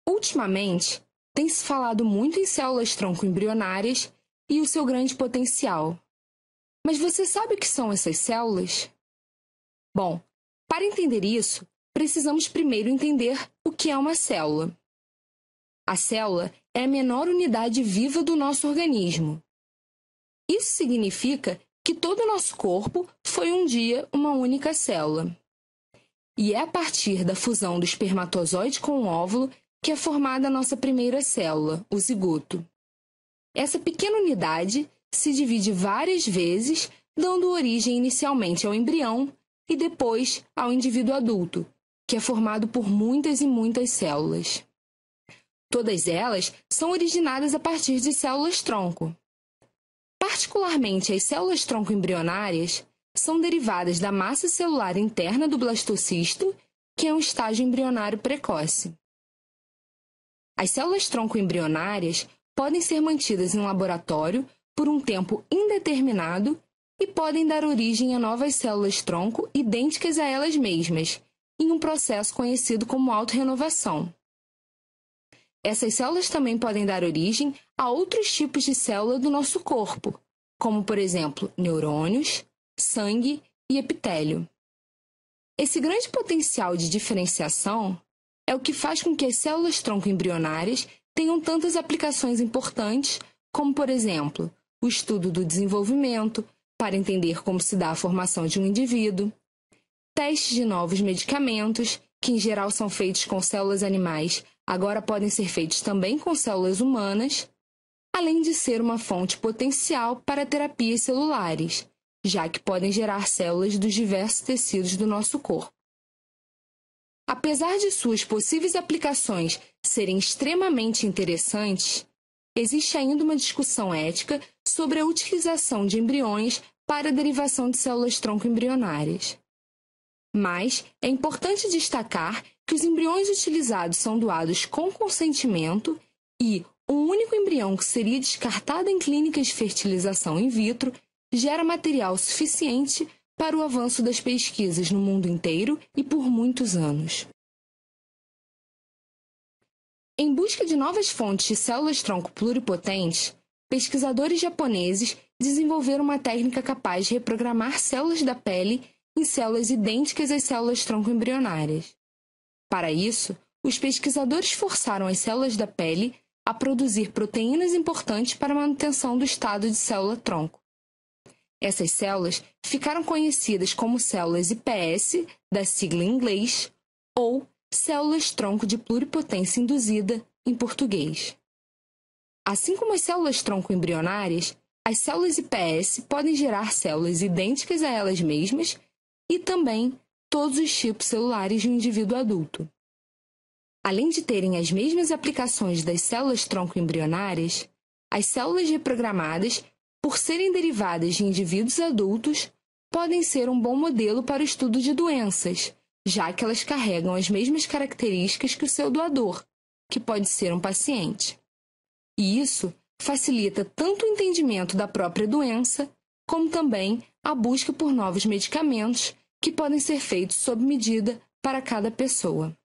Ultimamente, tem se falado muito em células-tronco embrionárias e o seu grande potencial. Mas você sabe o que são essas células? Bom, para entender isso, precisamos primeiro entender o que é uma célula. A célula é a menor unidade viva do nosso organismo. Isso significa que todo o nosso corpo foi um dia uma única célula. E é a partir da fusão do espermatozoide com o óvulo que é formada a nossa primeira célula, o zigoto. Essa pequena unidade se divide várias vezes, dando origem inicialmente ao embrião e depois ao indivíduo adulto, que é formado por muitas e muitas células. Todas elas são originadas a partir de células-tronco. Particularmente, as células-tronco embrionárias são derivadas da massa celular interna do blastocisto, que é um estágio embrionário precoce. As células-tronco embrionárias podem ser mantidas em laboratório por um tempo indeterminado e podem dar origem a novas células-tronco idênticas a elas mesmas, em um processo conhecido como autorrenovação. Essas células também podem dar origem a outros tipos de célula do nosso corpo, como, por exemplo, neurônios, sangue e epitélio. Esse grande potencial de diferenciação é o que faz com que as células-tronco embrionárias tenham tantas aplicações importantes, como, por exemplo, o estudo do desenvolvimento, para entender como se dá a formação de um indivíduo, testes de novos medicamentos, que em geral são feitos com células animais, agora podem ser feitos também com células humanas, além de ser uma fonte potencial para terapias celulares, já que podem gerar células dos diversos tecidos do nosso corpo. Apesar de suas possíveis aplicações serem extremamente interessantes, existe ainda uma discussão ética sobre a utilização de embriões para a derivação de células-tronco embrionárias. Mas é importante destacar que os embriões utilizados são doados com consentimento e o único embrião que seria descartado em clínicas de fertilização in vitro gera material suficiente para o avanço das pesquisas no mundo inteiro e por muitos anos. Em busca de novas fontes de células-tronco pluripotentes, pesquisadores japoneses desenvolveram uma técnica capaz de reprogramar células da pele em células idênticas às células-tronco embrionárias. Para isso, os pesquisadores forçaram as células da pele a produzir proteínas importantes para a manutenção do estado de célula-tronco. Essas células ficaram conhecidas como células iPS, da sigla em inglês, ou células-tronco de pluripotência induzida, em português. Assim como as células-tronco embrionárias, as células iPS podem gerar células idênticas a elas mesmas e também todos os tipos celulares de um indivíduo adulto. Além de terem as mesmas aplicações das células-tronco embrionárias, as células reprogramadas, por serem derivadas de indivíduos adultos, podem ser um bom modelo para o estudo de doenças, já que elas carregam as mesmas características que o seu doador, que pode ser um paciente. E isso facilita tanto o entendimento da própria doença, como também a busca por novos medicamentos que podem ser feitos sob medida para cada pessoa.